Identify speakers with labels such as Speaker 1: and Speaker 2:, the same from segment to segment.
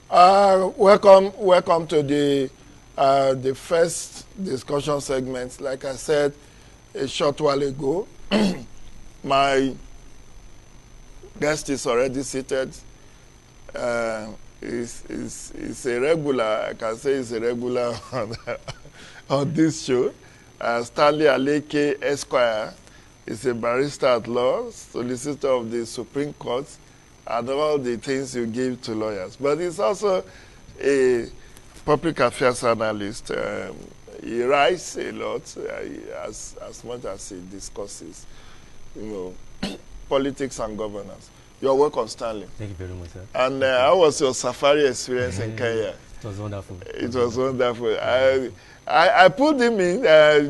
Speaker 1: Welcome to the first discussion segment. Like I said a short while ago, my guest is already seated. Is a regular. I can say he's a regular on this show. Stanley Aleke Esquire is a barrister at law, solicitor of the Supreme Court, and all the things you give to lawyers. But he's also a public affairs analyst. He writes a lot, as much as he discusses, politics and governance. You're welcome, Stanley.
Speaker 2: Thank you very much, sir.
Speaker 1: And how was your safari experience in Kenya?
Speaker 2: It was wonderful.
Speaker 1: It was wonderful. I put him in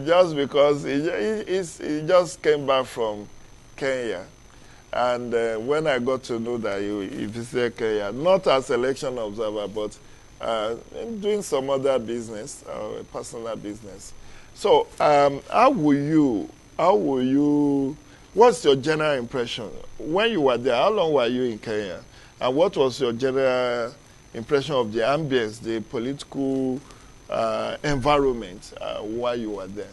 Speaker 1: just because he just came back from Kenya. And when I got to know that he visited Kenya, not as election observer, but doing some other business, personal business. So what's your general impression? When you were there, how long were you in Kenya? And what was your general impression of the ambience, the political environment while you were there?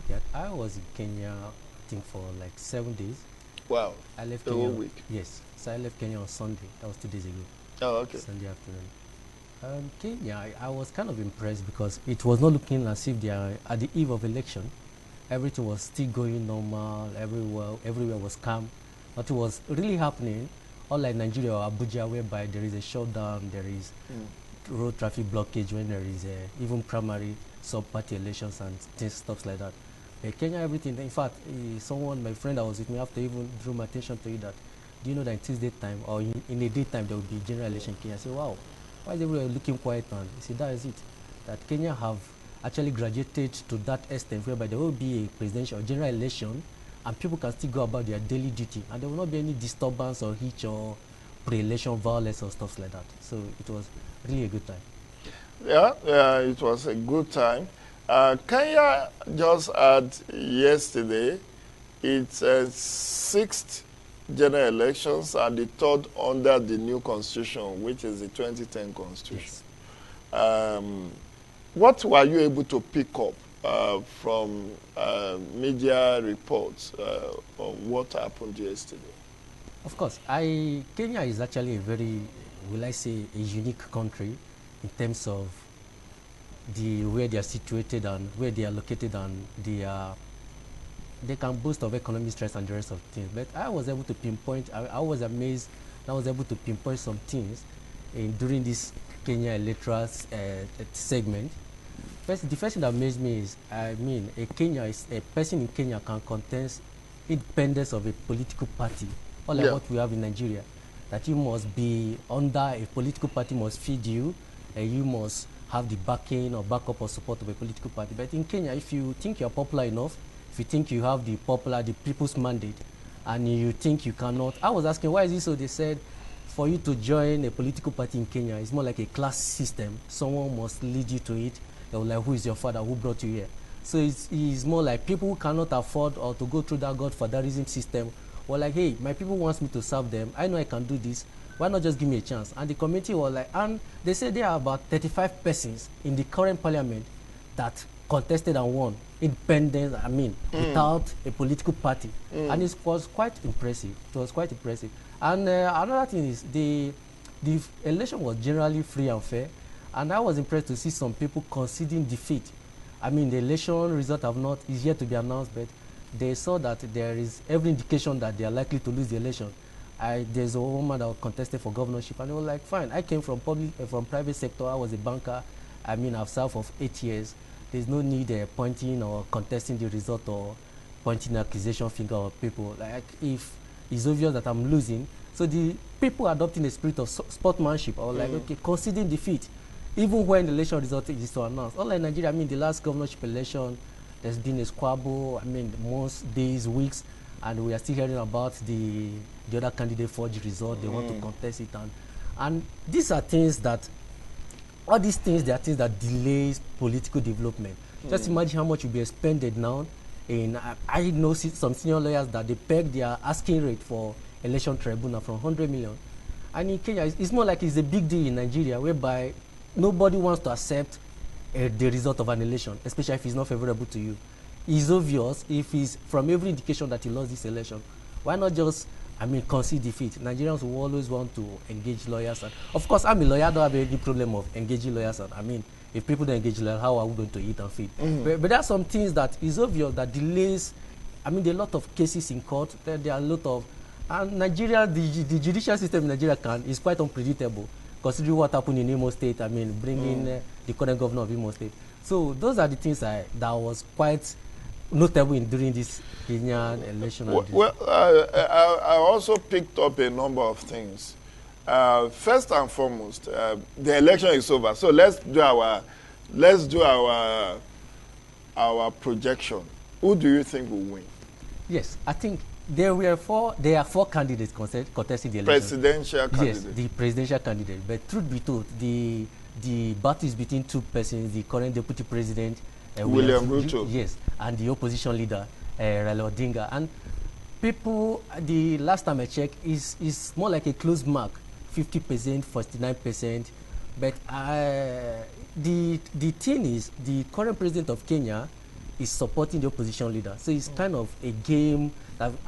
Speaker 2: Okay. I was in Kenya, I think, for like 7 days.
Speaker 1: Wow.
Speaker 2: I left
Speaker 1: the
Speaker 2: Kenya.
Speaker 1: Whole week?
Speaker 2: Yes. So I left Kenya on Sunday. That was 2 days ago.
Speaker 1: Oh, okay.
Speaker 2: Sunday afternoon. Kenya, I was kind of impressed because it was not looking as if they are at the eve of election. Everything was still going normal. Everywhere was calm. Nothing was really happening. Unlike Nigeria or Abuja, whereby there is a shutdown, there is road traffic blockage when there is even primary sub-party elections and stuff like that. Kenya, everything. In fact, my friend that was with me after even drew my attention to it that, do you know that in Tuesday time or in a daytime there will be general election in Kenya? I said, wow, why is everyone looking quiet? And he said, that is it. That Kenya have actually graduated to that extent whereby there will be a presidential or general election and people can still go about their daily duty and there will not be any disturbance or hitch or pre-election violence or stuff like that. So it was really a good time.
Speaker 1: Yeah, it was a good time. Kenya just had yesterday its sixth general elections and the third under the new constitution, which is the 2010 constitution. Yes. What were you able to pick up from media reports on what happened yesterday?
Speaker 2: Of course, Kenya is actually a very, will I say, a unique country in terms of where they are situated and where they are located, and they can boast of economic strength and the rest of things. But I was able to pinpoint, I was amazed, I was able to pinpoint some things during this Kenya electoral segment. The first thing that amazed me is, a person in Kenya can contest independence of a political party, unlike what we have in Nigeria, that you must be under a political party must feed you, and you must have the backing or backup or support of a political party. But in Kenya, if you think you're popular enough, if you think you have the people's mandate, and you think you cannot, I was asking, why is it so? They said, for you to join a political party in Kenya, it's more like a class system. Someone must lead you to it. They were like, who is your father? Who brought you here? So it's more like people who cannot afford or to go through that godfatherism system were like, hey, my people wants me to serve them. I know I can do this. Why not just give me a chance? And the committee was like, and they said there are about 35 persons in the current parliament that contested and won independent, without a political party. And it was quite impressive. It was quite impressive. And another thing is the election was generally free and fair. And I was impressed to see some people conceding defeat. The election result is yet to be announced, but they saw that there is every indication that they are likely to lose the election. There's a woman that contested for governorship, and they were like, fine, I came from private sector, I was a banker, I've served for 8 years. There's no need pointing or contesting the result or pointing an accusation finger at people. Like, if it's obvious that I'm losing, so the people adopting the spirit of sportsmanship are like, okay, conceding defeat, even when the election result is to announce. Unlike Nigeria, the last governorship election, there's been a squabble, months, days, weeks, and we are still hearing about the other candidate forged result. They want to contest it, and these are things that, all these things, they are things that delays political development. Just imagine how much will be expended now. I know some senior lawyers that they peg their asking rate for election tribunal from 100 million And in Kenya, it's more like it's a big deal in Nigeria, whereby nobody wants to accept the result of an election, especially if it's not favorable to you. It's obvious if it's from every indication that you lost this election. Why not just, concede defeat? Nigerians will always want to engage lawyers. And of course, I'm a lawyer. I don't have any problem of engaging lawyers. And if people don't engage lawyers, how are we going to eat and feed? But there are some things that is obvious that delays. There are a lot of cases in court. There are a lot of, and Nigeria, the judicial system in Nigeria is quite unpredictable, considering what happened in Imo State. Bringing the current governor of Imo State. So those are the things that was quite notable during this Kenyan election.
Speaker 1: Well, I also picked up a number of things. First and foremost, the election is over. So let's do our projection. Who do you think will win?
Speaker 2: Yes, I think there are four candidates contesting the election.
Speaker 1: Presidential candidates.
Speaker 2: Yes, the presidential candidate. But truth be told, the battle is between two persons: the current deputy president,
Speaker 1: William Ruto.
Speaker 2: Yes, and the opposition leader, Raila Odinga. And people, the last time I checked, is more like a close mark, 50%, 49%. But the thing is, the current president of Kenya is supporting the opposition leader. So it's kind of a game.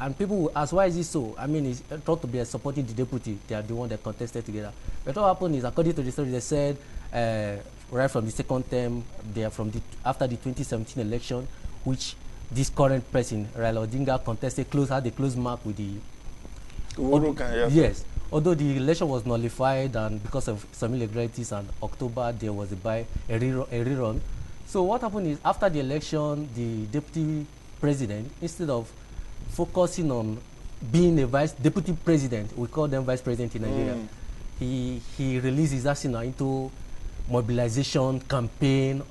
Speaker 2: And people will ask, why is it so? It's thought to be supporting the deputy. They are the one that contested together. But what happened is, according to the story, they said right from the second term, they are after the 2017 election, which this current person, Raila Odinga, had a close mark with the Yes. Although the election was nullified, and because of some irregularities, and October there was a rerun. So what happened is, after the election, the deputy president, instead of focusing on being a deputy president, we call them vice president in Nigeria, he released his arsenal into mobilization, campaign,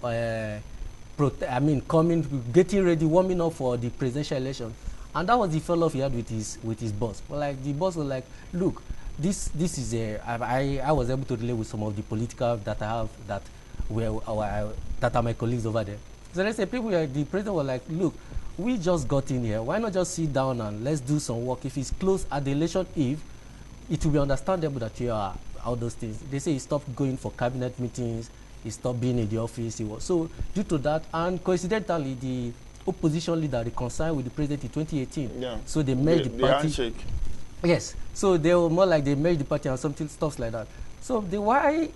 Speaker 2: getting ready, warming up for the presidential election. And that was the follow-up he had with his boss. Well, the boss was like, look, this is I was able to relate with some of the political that I have that are my colleagues over there. So they say, the president was like, look, we just got in here. Why not just sit down and let's do some work? If it's close at the election eve, it will be understandable that you are all those things. They say he stopped going for cabinet meetings, he stopped being in the office. So due to that, and coincidentally, the opposition leader reconciled with the president in 2018.
Speaker 1: Yeah.
Speaker 2: So they merged the party.
Speaker 1: Handshake.
Speaker 2: Yes. So they were more like they merged the party and stuff like that. So why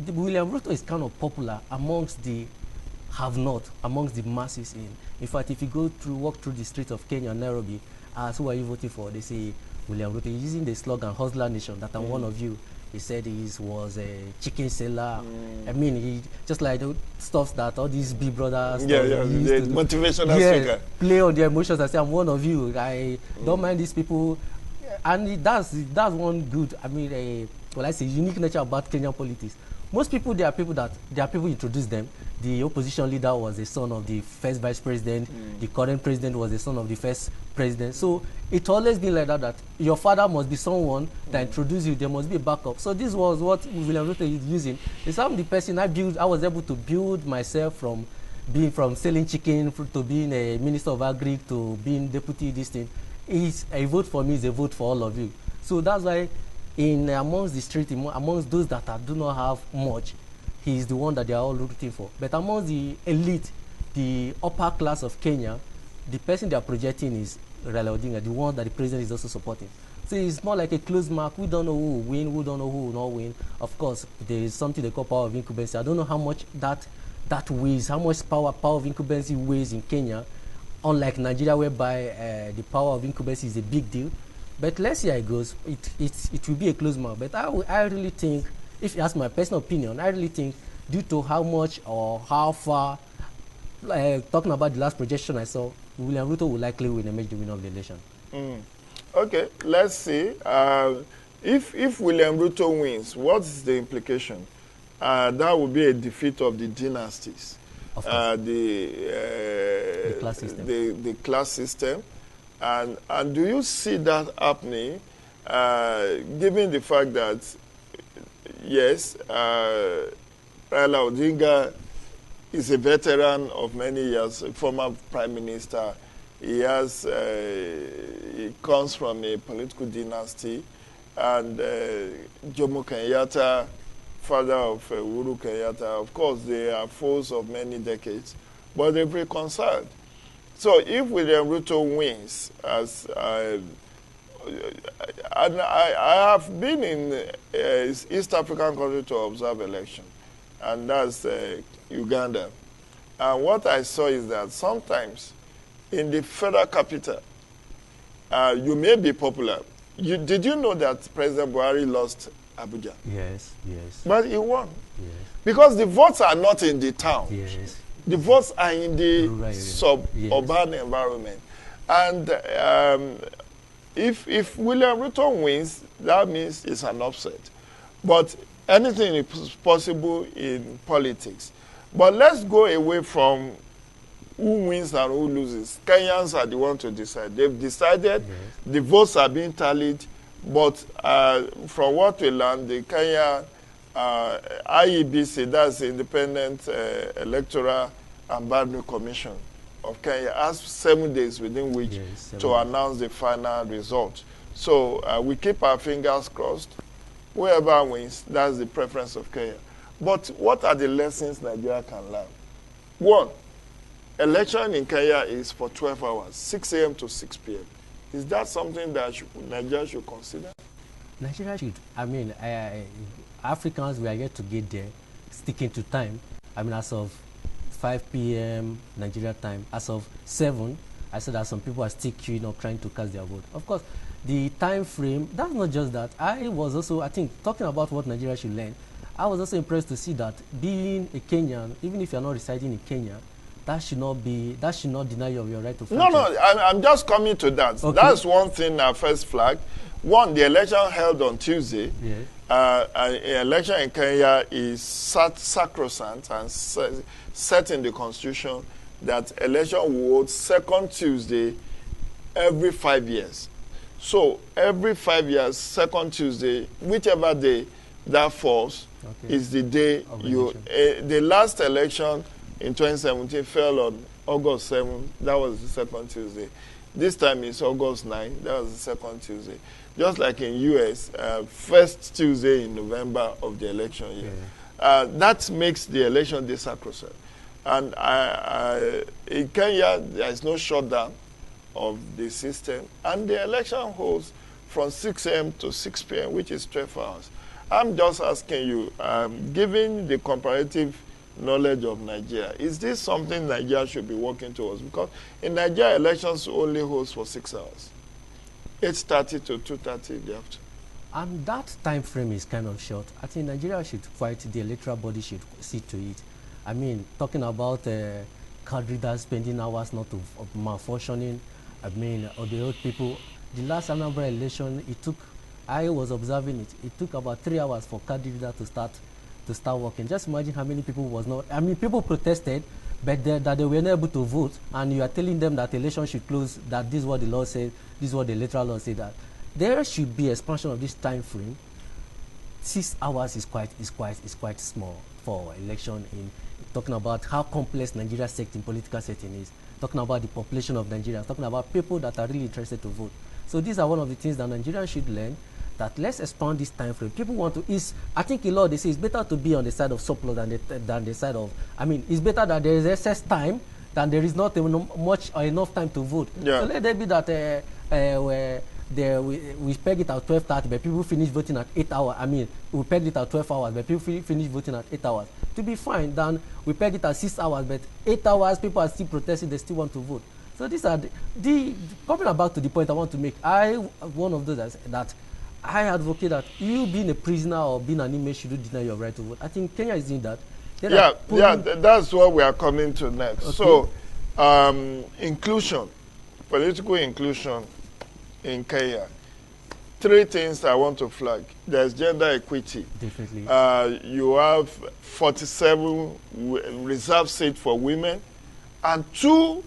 Speaker 2: William Ruto is kind of popular amongst the have-not, amongst the masses. In fact, if you walk through the streets of Kenya and Nairobi, ask who are you voting for, they say William Ruto. He's using the slogan "Hustler Nation," that I'm one of you. He said he was a chicken seller. He just like the stuff that all these big brothers
Speaker 1: the motivational speaker
Speaker 2: play on their emotions and say, I'm one of you. I don't mind these people. And that's one good, unique nature about Kenyan politics. Most people, there are people who introduce them. The opposition leader was the son of the first vice president. The current president was the son of the first president. So it's always been like that your father must be someone that introduced you. There must be a backup. So this was what William Ruto is using. It's I'm the person I was able to build myself from selling chicken to being a minister of agri to being deputy this thing. A vote for me is a vote for all of you. So that's why amongst the street, amongst those that do not have much, he is the one that they are all looking for. But amongst the elite, the upper class of Kenya, the person they are projecting is Raila Odinga, the one that the president is also supporting. So it's more like a close mark. We don't know who will win, we don't know who will not win. Of course, there is something they call power of incumbency. I don't know how much that weighs, how much power of incumbency weighs in Kenya, unlike Nigeria, whereby the power of incumbency is a big deal. But let's see how it goes. It will be a close mark. But I really think, if you ask my personal opinion, I really think due to how much or how far, talking about the last projection I saw, William Ruto will likely win and make the winner of the election.
Speaker 1: Okay, let's see. If William Ruto wins, what's the implication? That would be a defeat of the dynasties.
Speaker 2: Of course.
Speaker 1: The
Speaker 2: class system.
Speaker 1: The class system. And do you see that happening, given the fact that, yes, Raila Odinga is a veteran of many years, a former prime minister. He comes from a political dynasty. and Jomo Kenyatta, father of Uhuru Kenyatta. Of course, they are foes of many decades, but they've reconciled. So if William Ruto wins, as and I have been in East African country to observe election, and that's Uganda. And what I saw is that sometimes in the federal capital, you may be popular. Did you know that President Buhari lost Abuja?
Speaker 2: Yes, yes.
Speaker 1: But he won.
Speaker 2: Yes.
Speaker 1: Because the votes are not in the town.
Speaker 2: Yes.
Speaker 1: The votes are in the
Speaker 2: Rural
Speaker 1: suburban environment. And if William Ruto wins, that means it's an upset. But anything is possible in politics. But let's go away from who wins and who loses. Kenyans are the ones to decide. They've decided, yes. The votes are being tallied, but from what we learned, the Kenya IEBC, that's the Independent Electoral and Boundary Commission of Kenya, has 7 days within which to announce the final result. So we keep our fingers crossed. Whoever wins, that's the preference of Kenya. But what are the lessons Nigeria can learn? One, election in Kenya is for 12 hours, 6 a.m. to 6 p.m. Is that something that Nigeria should consider?
Speaker 2: Nigeria should. I mean, Africans, we are yet to get there, sticking to time. I mean, as of 5 p.m. Nigeria time, as of 7, I said that some people are still queuing up trying to cast their vote. Of course, the time frame, that's not just that. I was also, I think, talking about what Nigeria should learn, I was also impressed to see that being a Kenyan, even if you're not residing in Kenya, that should not deny you of your right to franchise.
Speaker 1: No, I'm just coming to that. Okay. That's one thing I first flagged. One, the election held on Tuesday. Yes. An election in Kenya is sacrosanct and set in the constitution that election will hold second Tuesday every 5 years. So every 5 years, second Tuesday, whichever day that falls, is the day you... the last election in 2017 fell on August 7th. That was the second Tuesday. This time it's August 9th. That was the second Tuesday. Just like in U.S., first Tuesday in November of the election year. Yeah. That makes the election day sacrosanct. And in Kenya, there is no shutdown of the system. And the election holds from 6 a.m. to 6 p.m., which is 12 hours. I'm just asking you, given the comparative knowledge of Nigeria, is this something Nigeria should be working towards? Because in Nigeria, elections only holds for 6 hours, 8:30 to 2:30 in the afternoon.
Speaker 2: And that time frame is kind of short. I think Nigeria should fight, the electoral body should see to it. I mean, talking about card readers spending hours not to malfunctioning, I mean, or the old people, the last Anambra election, I was observing it, it took about 3 hours for card reader to start working. Just imagine how many people was not, I mean, people protested, but that they were not able to vote, and you are telling them that election should close, that this is what the law says, this is what the electoral law says, that there should be expansion of this time frame. 6 hours is quite small for election, in talking about how complex Nigeria's political setting is, talking about the population of Nigeria, talking about people that are really interested to vote. So these are one of the things that Nigerians should learn, that let's expand this time frame. People want to, I think a lot they say it's better to be on the side of surplus than the side of, I mean, it's better that there is excess time than there is not much or enough time to vote. Yeah. So let there be that we peg it at 12:30, but people finish voting at 8 hours. I mean, we pegged it at 12 hours, but people finish voting at 8 hours. To be fine, then we peg it at 6 hours, but 8 hours, people are still protesting, they still want to vote. So these are coming back to the point I want to make. One of those that I advocate that you being a prisoner or being an inmate should deny your right to vote. I think Kenya is doing that.
Speaker 1: That's what we are coming to next. Okay. So, inclusion, political inclusion in Kenya. 3 things I want to flag. There's gender equity.
Speaker 2: Definitely.
Speaker 1: You have 47 reserved seats for women and 2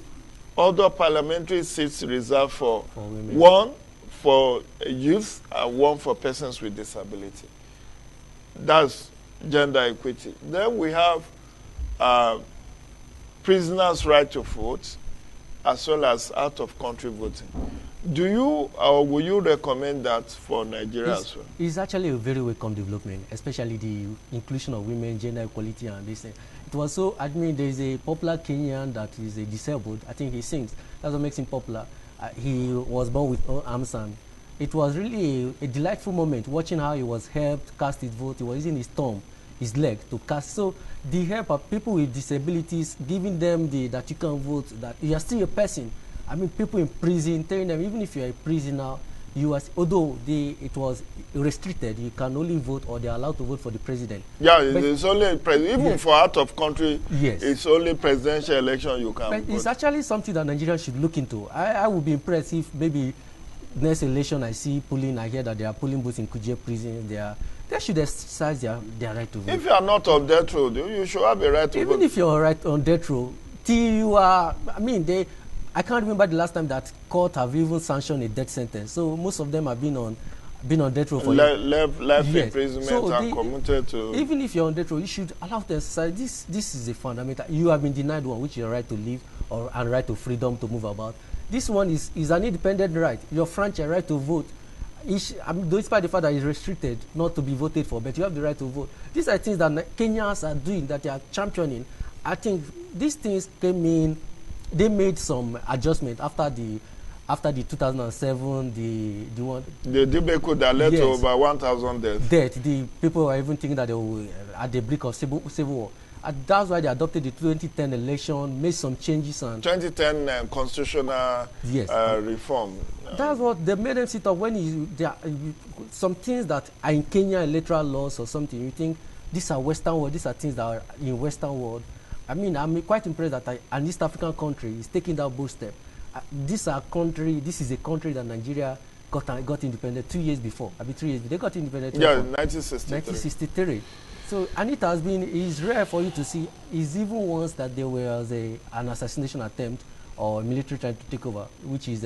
Speaker 1: other parliamentary seats reserved for women. 1 for youth and 1 for persons with disability. That's gender equity. Then we have prisoners' right to vote, as well as out-of-country voting. Do you or will you recommend that for Nigeria as well?
Speaker 2: It's actually a very welcome development, especially the inclusion of women, gender equality, and this thing. It was so, I mean, there's a popular Kenyan that is a disabled. I think he sings. That's what makes him popular. He was born with arms, and it was really a delightful moment watching how he was helped cast his vote. He was using his thumb, his leg to cast. So the help of people with disabilities, giving them that you can vote, that you are still a person. I mean, people in prison, telling them even if you are a prisoner, you are, although it was restricted, you can only vote or they are allowed to vote for the president.
Speaker 1: Yeah, it's only even
Speaker 2: yes.
Speaker 1: for out of country.
Speaker 2: Yes,
Speaker 1: it's only presidential election you can
Speaker 2: but
Speaker 1: vote.
Speaker 2: It's actually something that Nigeria should look into. I would be impressed if maybe next election I hear that they are polling booths in Kuje prison. They should exercise their right to vote.
Speaker 1: If you are not on death row, you should have a right to vote.
Speaker 2: Even if you're right on death row, till you are, I mean, I can't remember the last time that court have even sanctioned a death sentence. So most of them have been on death row for
Speaker 1: life
Speaker 2: yes.
Speaker 1: imprisonment
Speaker 2: so
Speaker 1: and commuted to.
Speaker 2: Even if you're on death row, you should allow to exercise. This is a fundamental. You have been denied one, which is your right to live and right to freedom to move about. This one is an independent right. Your franchise right to vote. Despite the fact that it's restricted not to be voted for, but you have the right to vote. These are things that Kenyans are doing, that they are championing. I think these things came in. They made some adjustment after the 2007 the one
Speaker 1: the debacle that led
Speaker 2: yes,
Speaker 1: to over 1,000 deaths.
Speaker 2: The people were even thinking that they were at the brink of civil war. And that's why they adopted the 2010 election, made some changes and
Speaker 1: 2010 constitutional
Speaker 2: yes,
Speaker 1: reform.
Speaker 2: That's what they made them sit up when some things that are in Kenya electoral laws or something. You think these are Western world, these are things that are in Western world. I mean, I'm quite impressed that an East African country is taking that bold step. This is a country that Nigeria got independent 2 years before. I mean, 3 years. They got independent.
Speaker 1: Yeah, 1963.
Speaker 2: 1963. So, and it has been, it's rare for you to see, is even once that there was an assassination attempt or military trying to take over, which is,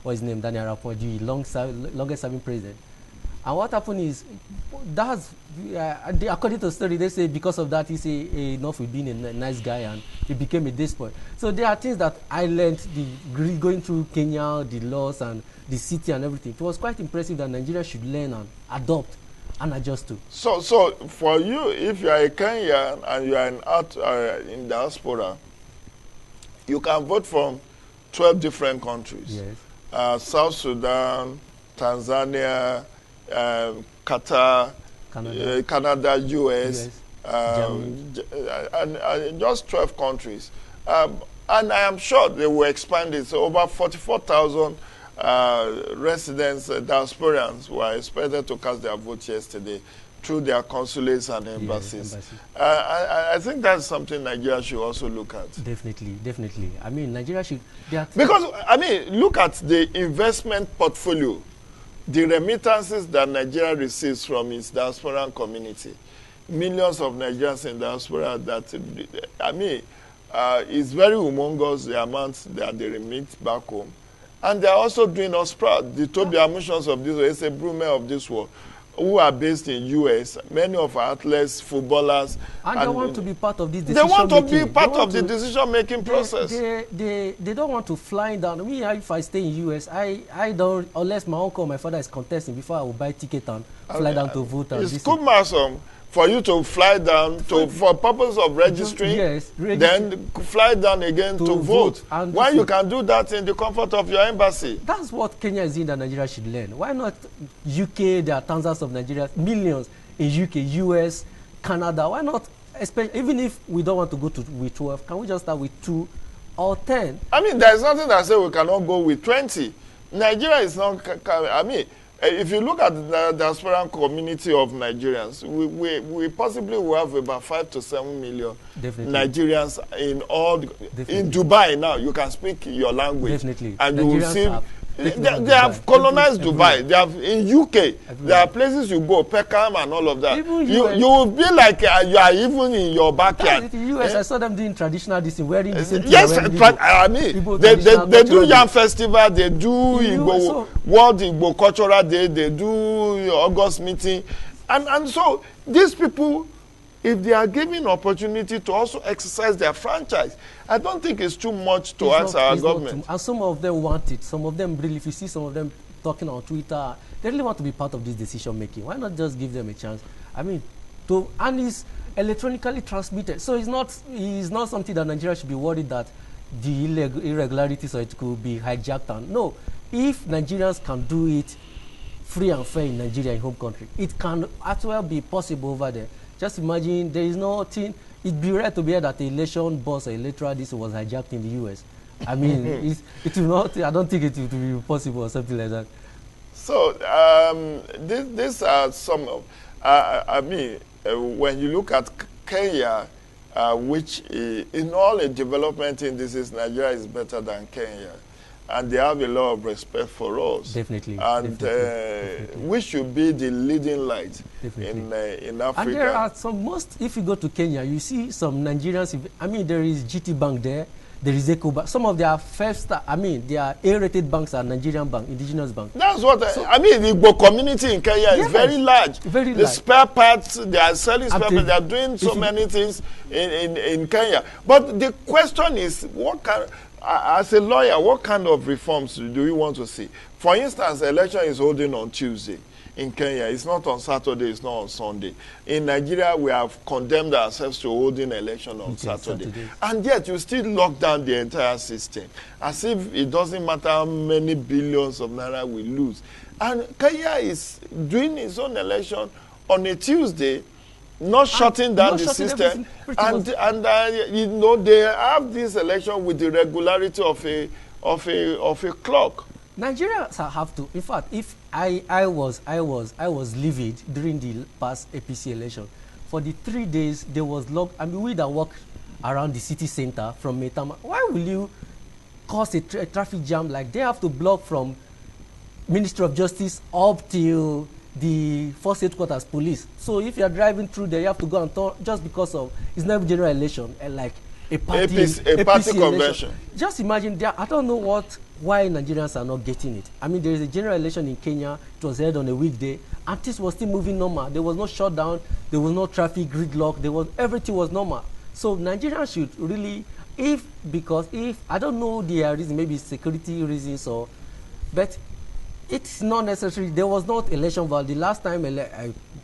Speaker 2: what's his name, Daniel Arap Moi, the longest serving president. And what happened is, according to the story, they say because of that, he say enough with being a nice guy and he became a despot. So there are things that I learned going through Kenya, the laws and the city and everything. It was quite impressive that Nigeria should learn and adopt and adjust to.
Speaker 1: So for you, if you are a Kenyan and you are in diaspora, you can vote from 12 different countries.
Speaker 2: Yes.
Speaker 1: South Sudan, Tanzania, Qatar, Canada, US, and just 12 countries. And I am sure they will expand it. So over 44,000 residents, diasporans, were expected to cast their vote yesterday through their consulates and embassies.
Speaker 2: Yes,
Speaker 1: I think that's something Nigeria should also look at.
Speaker 2: Definitely. I mean, Nigeria should.
Speaker 1: Because, I mean, look at the investment portfolio. The remittances that Nigeria receives from its diasporan community, millions of Nigerians in diaspora, that, I mean, it's very humongous, the amount that they remit back home. And they're also doing us proud. The Toby Amushans of this world, it's a Brumer of this world, who are based in US, many of our athletes, footballers.
Speaker 2: And they want to be part of this decision
Speaker 1: making. They want to be part of the decision-making process.
Speaker 2: They don't want to fly down. Me, if I stay in US, I don't, unless my uncle or my father is contesting, before I will buy ticket and fly down to vote.
Speaker 1: It's cumbersome for you to fly down for purpose of registering, then fly down again to vote. Why you can do that in the comfort of your embassy?
Speaker 2: That's what Kenya is doing that Nigeria should learn. Why not UK? There are thousands of Nigerians, millions in UK, US, Canada. Why not, especially, even if we don't want to go with 12, can we just start with 2 or 10? I
Speaker 1: mean, there's nothing that says we cannot go with 20. Nigeria is not, I mean, if you look at the diaspora community of Nigerians, we possibly will have about 5 to 7 million Nigerians in Dubai now. You can speak your language. And you will see. They have colonized Dubai. They have in UK. There are places you go, Peckham and all of that. You will be like you are even in your backyard.
Speaker 2: In the US, I saw them doing traditional this thing, wearing the same thing.
Speaker 1: Yes, I mean, they do Yam Festival, they do World Igbo Cultural Day, they do August meeting, and so these people if they are given opportunity to also exercise their franchise, I don't think it's too much to ask our government.
Speaker 2: And some of them want it. Some of them really, if you see some of them talking on Twitter, they really want to be part of this decision making. Why not just give them a chance? I mean, and it's electronically transmitted, so it's not something that Nigeria should be worried that the irregularities or it could be hijacked. And no, if Nigerians can do it free and fair in Nigeria, in home country, it can as well be possible over there. Just imagine there is nothing. It'd be rare to hear that the election boss or electoral this was hijacked in the US. I mean, it will not. I don't think it will be possible or something like that.
Speaker 1: So these are some of. I mean, when you look at Kenya, which in all the development indices, Nigeria is better than Kenya, and they have a lot of respect for us.
Speaker 2: Definitely.
Speaker 1: And
Speaker 2: definitely.
Speaker 1: We should be the leading light in Africa.
Speaker 2: And there are if you go to Kenya, you see some Nigerians. I mean, there is GT Bank there. There is EcoBank. Some of their their A-rated banks are Nigerian bank, indigenous bank.
Speaker 1: That's what I mean. The Igbo community in Kenya is very large.
Speaker 2: Very
Speaker 1: the
Speaker 2: large.
Speaker 1: Spare parts, they are selling spare parts. They are doing so many things in Kenya. But the question is, as a lawyer, what kind of reforms do you want to see? For instance, the election is holding on Tuesday. In Kenya, it's not on Saturday, it's not on Sunday. In Nigeria, we have condemned ourselves to holding election on Saturday. And yet, you still lock down the entire system, as if it doesn't matter how many billions of naira we lose. And Kenya is doing its own election on a Tuesday, not shutting down the system. And you know, they have this election with the regularity of a clock.
Speaker 2: Nigerians have to. In fact, if I was livid during the past APC election, for the 3 days there was locked. I mean, we that walk around the city center from Metama. Why will you cause a traffic jam? Like they have to block from Ministry of Justice up till the first headquarters police. So if you are driving through there, you have to go and turn just because of it's not a general election and like a party convention. Just imagine there. I don't know why Nigerians are not getting it. I mean, there is a general election in Kenya. It was held on a weekday, and things was still moving normal. There was no shutdown. There was no traffic gridlock. Everything was normal. So Nigerians should really, if I don't know the reason, maybe security reasons but it's not necessary. There was not election violence. The last time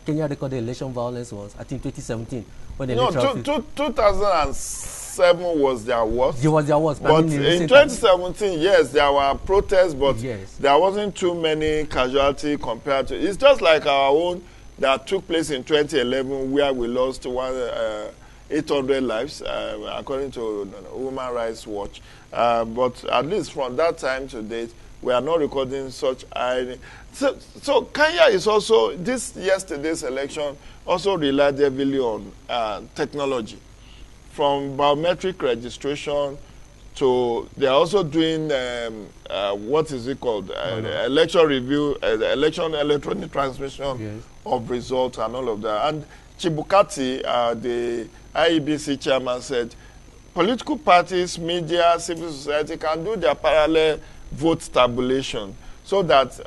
Speaker 2: Kenya recorded election violence was, I think, 2017 when
Speaker 1: 2007 was their worst.
Speaker 2: It was their worst.
Speaker 1: But in 2017, yes, there were protests, but there wasn't too many casualties compared to. It's just like our own that took place in 2011, where we lost 800 lives, according to Human Rights Watch. But at least from that time to date, we are not recording such high. So Kenya is also, yesterday's election also relied heavily on technology. From biometric registration to, they are also doing, what is it called? Election review, election electronic transmission of results and all of that. And Chibukati, the IEBC chairman, said political parties, media, civil society can do their parallel vote tabulation so that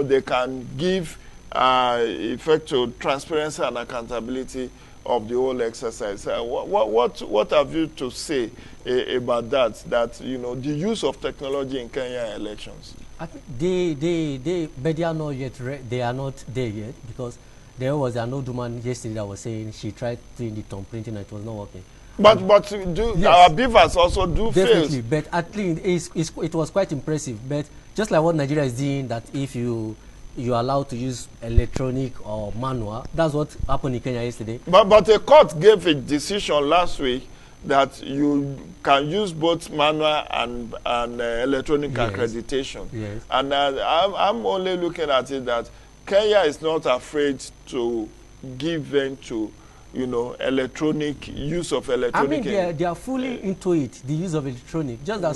Speaker 1: they can give effect to transparency and accountability of the whole exercise. What have you to say about that? That the use of technology in Kenya elections.
Speaker 2: I think but they are not yet. They are not there yet, because there was an old woman yesterday that was saying she tried doing the thumb printing and it was not working.
Speaker 1: But our beavers also do
Speaker 2: definitely
Speaker 1: fail.
Speaker 2: But at least it was quite impressive. But just like what Nigeria is doing, that if you're allowed to use electronic or manual, that's what happened in Kenya yesterday.
Speaker 1: But a court gave a decision last week that you can use both manual and electronic accreditation.
Speaker 2: Yes.
Speaker 1: And I'm only looking at it that Kenya is not afraid to give in to electronic use of electronic.
Speaker 2: I mean, they are fully into it, the use of electronic. Just that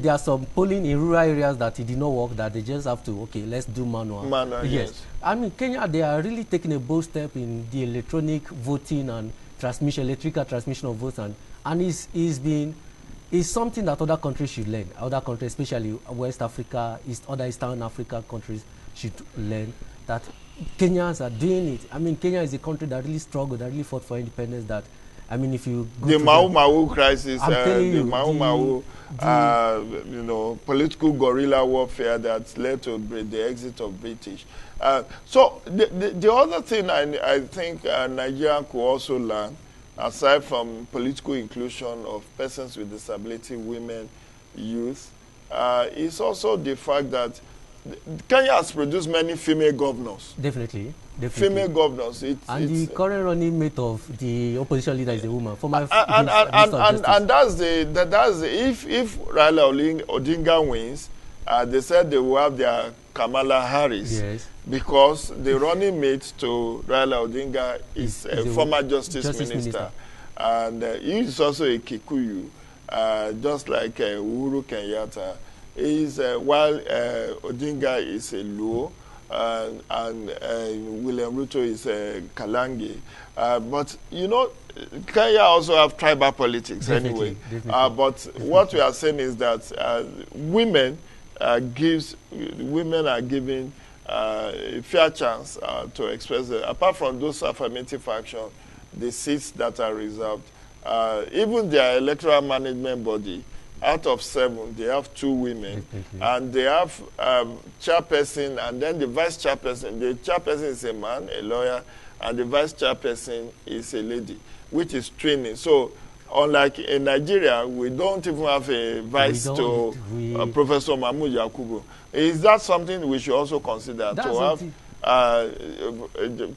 Speaker 2: there are some polling in rural areas that it did not work, that they just have to, let's do manual.
Speaker 1: Yes.
Speaker 2: I mean, Kenya, they are really taking a bold step in the electronic voting and electrical transmission of votes, and it's something that other countries should learn. Other countries, especially West Other Eastern Africa countries should learn. that Kenyans are doing it. I mean, Kenya is a country that really struggled, that really fought for independence. That, I mean, if you go
Speaker 1: the
Speaker 2: to
Speaker 1: Mau Mau crisis,
Speaker 2: I'm telling
Speaker 1: the
Speaker 2: you,
Speaker 1: Mau Mau, you know, political guerrilla warfare that led to the exit of British. So the other thing I think Nigeria could also learn, aside from political inclusion of persons with disability, women, youth, is also the fact that Kenya has produced many female governors.
Speaker 2: Definitely.
Speaker 1: Female governors.
Speaker 2: And the current running mate of the opposition leader is a woman.
Speaker 1: And that's if Raila Odinga wins, they said they will have their Kamala Harris.
Speaker 2: Yes.
Speaker 1: Because the running mate to Raila Odinga is a former Justice Minister. And he is also a Kikuyu, just like Uhuru Kenyatta. While Odinga is a Luo, and William Ruto is a Kalangi. But, you know, Kenya also have tribal politics anyway. But what we are saying is that women are given a fair chance to express it. Apart from those affirmative action, the seats that are reserved, even their electoral management body, out of 7, they have 2 women. And they have chairperson, and then the vice chairperson. The chairperson is a man, a lawyer, and the vice chairperson is a lady, which is training. So, unlike in Nigeria, we don't even have a vice to Professor Mahmoud Yakubu. Is that something we should also consider, to have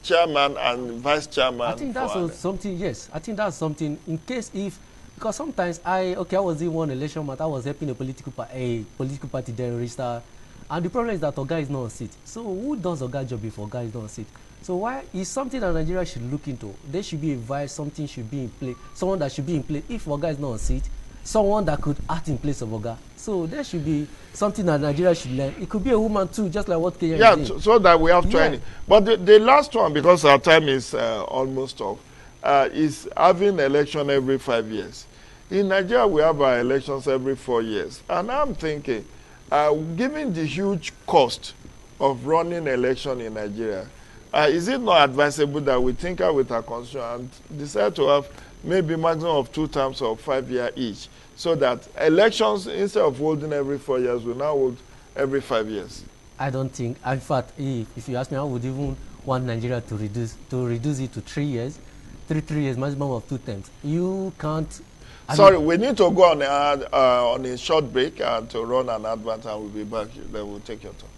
Speaker 1: chairman and vice chairman?
Speaker 2: I think that's something, yes. I think that's something in case if, because sometimes I was in one election month, I was helping a political party then register, and the problem is that Oga is not on seat. So who does Oga job if Oga is not on seat? So why is something that Nigeria should look into? There should be a vice, something should be in place, someone that should be in place. If Oga is not on seat, someone that could act in place of Oga. So there should be something that Nigeria should learn. It could be a woman too, just like what Kenya is doing.
Speaker 1: So that we have training. But the last one, because our time is almost up, is having election every 5 years. In Nigeria, we have our elections every 4 years. And I'm thinking, given the huge cost of running election in Nigeria, is it not advisable that we think out with our constitution and decide to have maybe maximum of 2 terms of 5 years each, so that elections, instead of holding every 4 years, will now hold every 5 years?
Speaker 2: I don't think. In fact, if you ask me, I would even want Nigeria to reduce it to 3 years, 3 years, maximum of 2 terms. You can't.
Speaker 1: Sorry, we need to go on a short break and to run an advert, and we'll be back. Then we'll take your thoughts.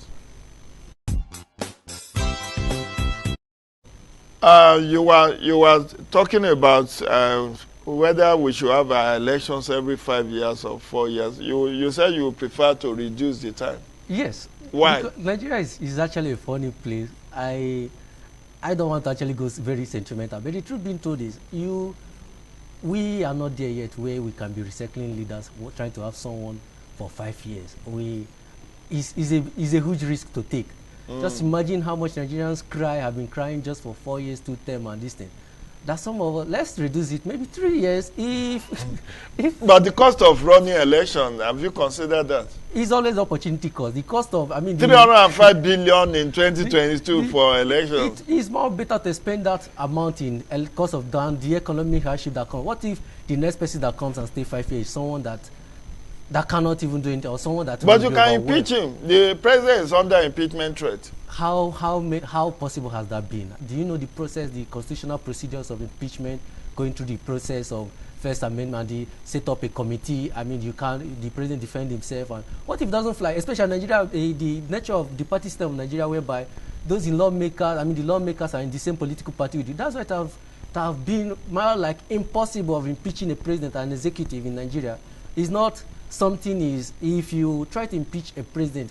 Speaker 1: You were talking about whether we should have our elections every 5 years or 4 years. You said you prefer to reduce the time.
Speaker 2: Yes.
Speaker 1: Why?
Speaker 2: Because Nigeria is actually a funny place. I don't want to actually go very sentimental, but the truth being told is we are not there yet where we can be recycling leaders trying to have someone for 5 years. Is a huge risk to take. Just imagine how much Nigerians have been crying just for 4 years, 2 terms and this thing. That's some of us. Let's reduce it, maybe 3 years
Speaker 1: But the cost of running election, have you considered that?
Speaker 2: It's always opportunity cost. The cost of,
Speaker 1: 305 billion in 2022 for elections.
Speaker 2: It's more better to spend that amount in cost of the economic hardship that comes. What if the next person that comes and stay 5 years is someone that cannot even do anything, or someone that?
Speaker 1: But you can impeach him. The president is under impeachment threat.
Speaker 2: How possible has that been? Do you know the process, the constitutional procedures of impeachment, going through the process of First Amendment, set up a committee? The president defend himself, and what if it doesn't fly? Especially Nigeria, the nature of the party system of Nigeria, whereby the lawmakers are in the same political party with you. That's why it have been more like impossible of impeaching a president and executive in Nigeria. It's not something if you try to impeach a president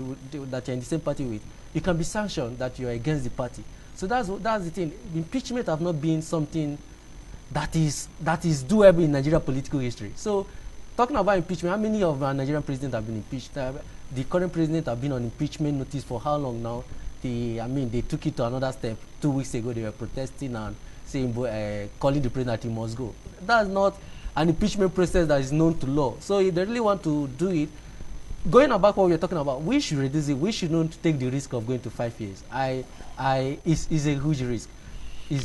Speaker 2: that you're in the same party with, you can be sanctioned that you are against the party. So that's the thing. Impeachment have not been something that is doable in Nigerian political history. So talking about impeachment, how many of our Nigerian presidents have been impeached? The current president have been on impeachment notice for how long now? They took it to another step. 2 weeks ago, they were protesting and saying, calling the president that he must go. That's not an impeachment process that is known to law. So if they really want to do it, going about what we're talking about, we should reduce it. We should not take the risk of going to 5 years. It's a huge risk.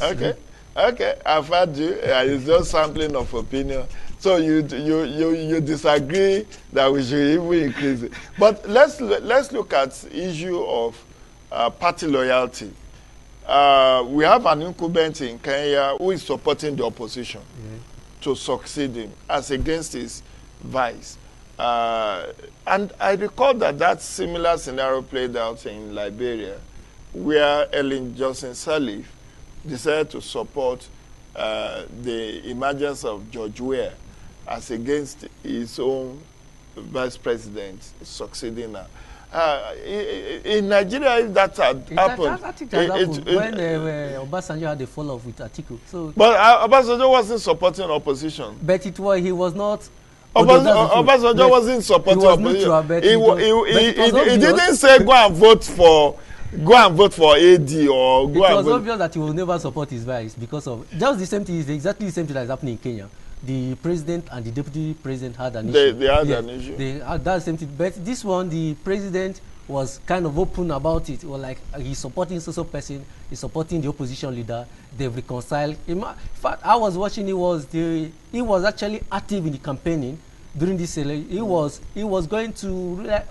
Speaker 1: Okay, okay, I've heard you. It's just sampling of opinion. So you disagree that we should even increase it. But let's look at issue of party loyalty. We have an incumbent in Kenya who is supporting the opposition to succeed him as against his vice. And I recall that similar scenario played out in Liberia, where Ellen Johnson Sirleaf decided to support the emergence of George Weah as against his own vice president succeeding her. In Nigeria, if that had happened,
Speaker 2: I think that happened when Obasanjo had a fall-off with Atiku. So,
Speaker 1: but Obasanjo wasn't supporting opposition.
Speaker 2: But he was not.
Speaker 1: Obasanjo wasn't supporting opposition. He didn't say go and vote for AD or go.
Speaker 2: It was obvious that he will never support his vice because of just the same thing. Is exactly the same thing that is happening in Kenya. The president and the deputy president had an issue.
Speaker 1: They had an issue.
Speaker 2: They had that same thing. But this one, the president was kind of open about it. Or like he's supporting so person, he's supporting the opposition leader. They've reconciled. In fact, I was watching. He was actually active in the campaigning during this election. He was going to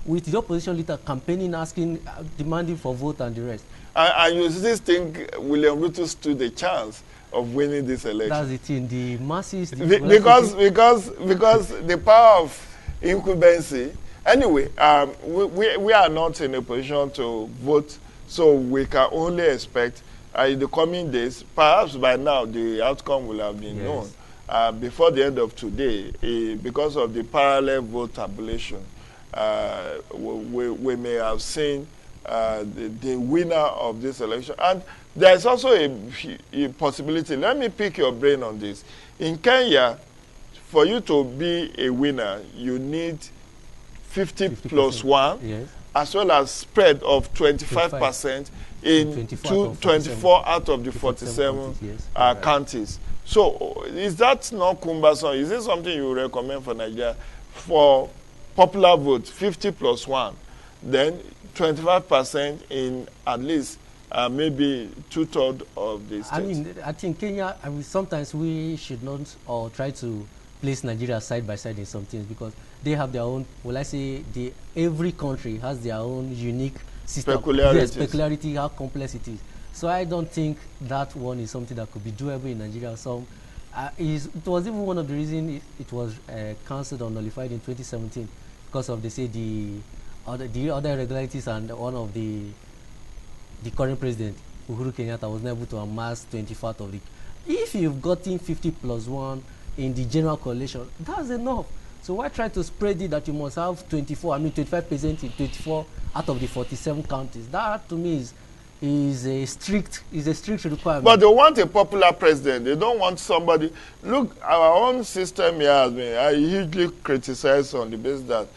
Speaker 2: with the opposition leader campaigning, asking, demanding for vote and the rest.
Speaker 1: And you still think William Ruto stood a chance of winning this election?
Speaker 2: That's the thing. The masses.
Speaker 1: Because the power of incumbency. Anyway, we are not in a position to vote, so we can only expect in the coming days. Perhaps by now the outcome will have been known before the end of today, because of the parallel vote tabulation. We may have seen the winner of this election. And there is also a possibility. Let me pick your brain on this. In Kenya, for you to be a winner, you need 50 plus 1, as well as spread of 25% in 24 out of the 47 counties. So is that not cumbersome? Is this something you recommend for Nigeria? For popular vote, 50 plus 1, then 25% in at least maybe 2/3 of the states.
Speaker 2: I think Kenya, sometimes we should not or try to place Nigeria side by side in some things because they have their own, every country has their own unique system. Peculiarity, how complex it is. So I don't think that one is something that could be doable in Nigeria. It was even one of the reasons it was cancelled or nullified in 2017 because of, they say, the other irregularities, and one of the current president, Uhuru Kenyatta, was not able to amass 24th of the. If you've gotten 50 plus 1 in the general coalition, that's enough. So why try to spread it that you must have 25% in 24 out of the 47 counties? That to me is a strict requirement.
Speaker 1: But they want a popular president. They don't want somebody. Look, our own system here has been hugely criticized on the basis that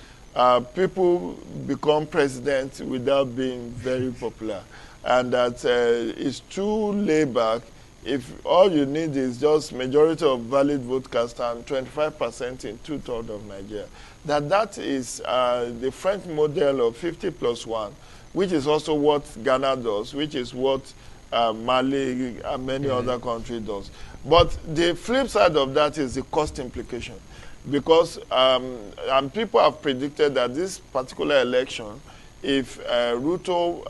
Speaker 1: people become president without being very popular, and that it's too laid back. If all you need is just majority of valid vote cast and 25% in 2/3 of Nigeria, that is the French model of 50 plus 1, which is also what Ghana does, which is what Mali and many other countries does. But the flip side of that is the cost implication, because and people have predicted that this particular election, if Ruto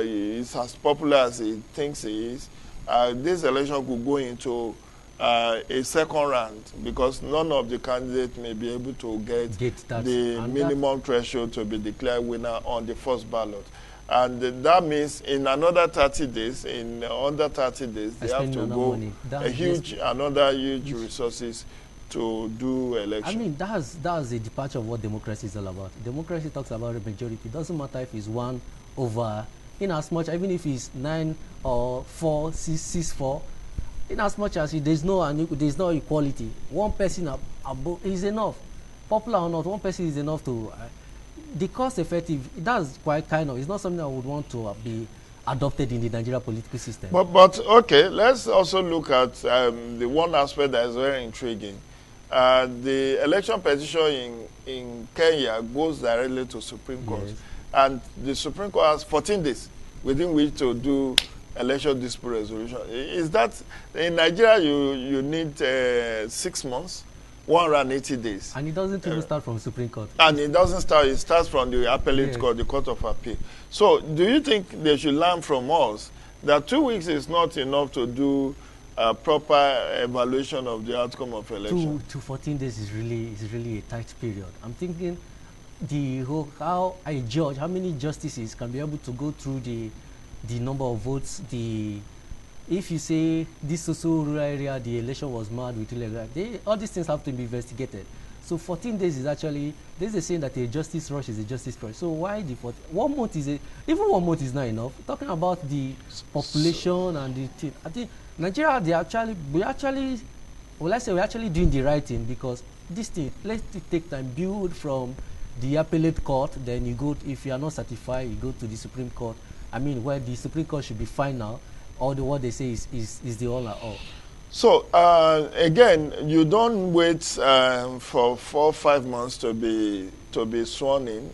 Speaker 1: is as popular as he thinks he is, this election could go into a second round, because none of the candidates may be able to get the minimum threshold to be declared winner on the first ballot. And that means in another 30 days, under 30 days, they have to go another huge resources to do election.
Speaker 2: I mean, that's a departure of what democracy is all about. Democracy talks about a majority. It doesn't matter if it's 1 over, in as much, even if it's 9 or 4, 6, 4, in as much as there's no equality. One person above is enough. Popular or not, one person is enough to. The cost effective, that's quite it's not something I would want to be adopted in the Nigeria political system.
Speaker 1: But okay, let's also look at the one aspect that is very intriguing. the election petition in Kenya goes directly to Supreme Court.
Speaker 2: Yes.
Speaker 1: And the Supreme Court has 14 days within which to do election dispute resolution. Is that, in Nigeria, you need 6 months, 180 days.
Speaker 2: And it doesn't even start from Supreme Court.
Speaker 1: And it doesn't start, it starts from the appellate court, the Court of Appeal. So do you think they should learn from us that 2 weeks is not enough to do a proper evaluation of the outcome of election?
Speaker 2: 2 to 14 days is really a tight period. I'm thinking how a judge, how many justices can be able to go through the number of votes, if you say this social rural area, the election was mad with illegal, all these things have to be investigated. So 14 days is actually, there's a saying that a justice rush is a justice rush. So why the 14? 1 month even 1 month is not enough. Talking about the population and the thing, I think Nigeria, we're actually doing the right thing, because this thing, let it take time, build from the appellate court, then you go, if you are not certified, you go to the Supreme Court. I mean, where the Supreme Court should be final, or what they say is the all at all.
Speaker 1: So again, you don't wait for 4 or 5 months to be sworn in.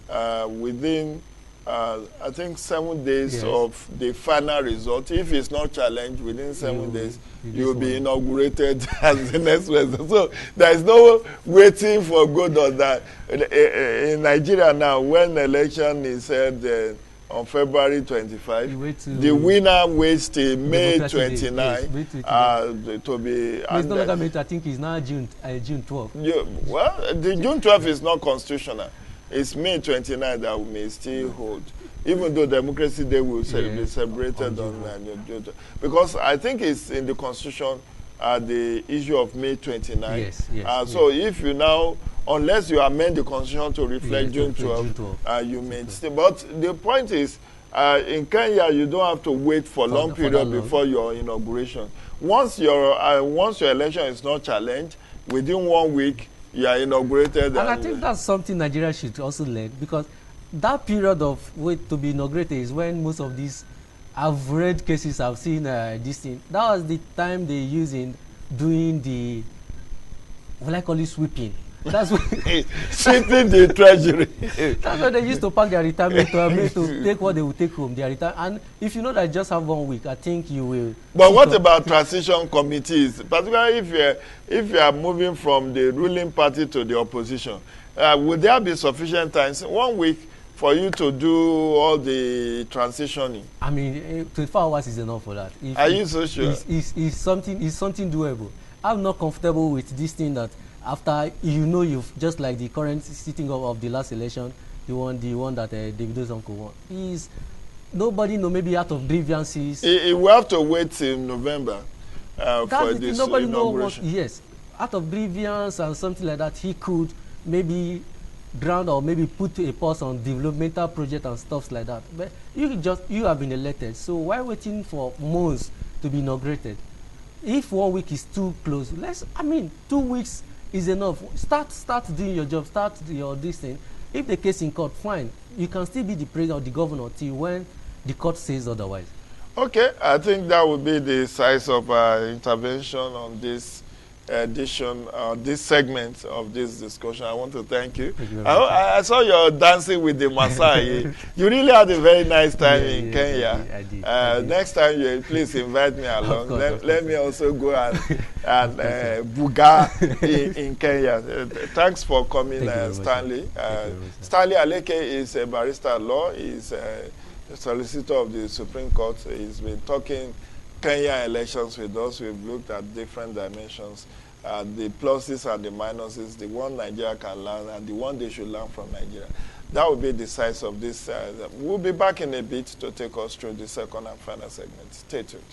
Speaker 1: Within I think 7 days of the final result, if it's not challenged within 7 days, you'll be inaugurated as the next president. So there is no waiting for good or that. In Nigeria now, when the election is held on February 25, the winner waits till May 29 to be.
Speaker 2: It's no longer May. I think it's now June 12.
Speaker 1: Well, the June 12 is not constitutional. It's May 29 that we may still hold, even though Democracy Day will be celebrated on June. Because I think it's in the Constitution, the issue of May 29. So if you now, unless you amend the Constitution to reflect June 12, you may still. But the point is, in Kenya, you don't have to wait for a long period before your inauguration. Once your election is not challenged, within 1 week, you are inaugurated.
Speaker 2: And I think that's something Nigeria should also learn, because that period of wait to be inaugurated is when most of these, I've read cases, I've seen this thing. That was the time they use in doing the, what I call it, sweeping. That's what
Speaker 1: sweeping the treasury.
Speaker 2: That's why they used to pack their retirement to take what they will take home. Their and if you know that you just have 1 week, I think you will.
Speaker 1: But what about transition committees, particularly if you are moving from the ruling party to the opposition? Would there be sufficient time, 1 week, for you to do all the transitioning? I
Speaker 2: mean, 24 hours is enough for that.
Speaker 1: Are you so sure?
Speaker 2: It's something doable. I'm not comfortable with this thing that after you've just like the current sitting of the last election, the one that Davido's uncle won. Nobody know, maybe out of grievances.
Speaker 1: He will have to wait till November for this
Speaker 2: nobody
Speaker 1: inauguration.
Speaker 2: Yes, out of grievance and something like that, he could maybe ground or maybe put a pause on developmental project and stuff like that. But you have been elected, so why waiting for months to be inaugurated? If 1 week is too close, 2 weeks is enough. Start doing your job, start your this thing. If the case in court, fine. You can still be the president or the governor till when the court says otherwise.
Speaker 1: Okay, I think that would be the size of our intervention on this edition, this segment of this discussion. I want to thank you. I saw you dancing with the Maasai. You really had a very nice time in Kenya.
Speaker 2: I did.
Speaker 1: Next time, please invite me along. Let me also go and buga in Kenya. Thanks for coming, Stanley. Stanley Aleke is a barrister at law. He's a solicitor of the Supreme Court. He's been talking Kenya elections with us. We've looked at different dimensions, the pluses and the minuses, the one Nigeria can learn and the one they should learn from Nigeria. That will be the size of this. We'll be back in a bit to take us through the second and final segment. Stay tuned.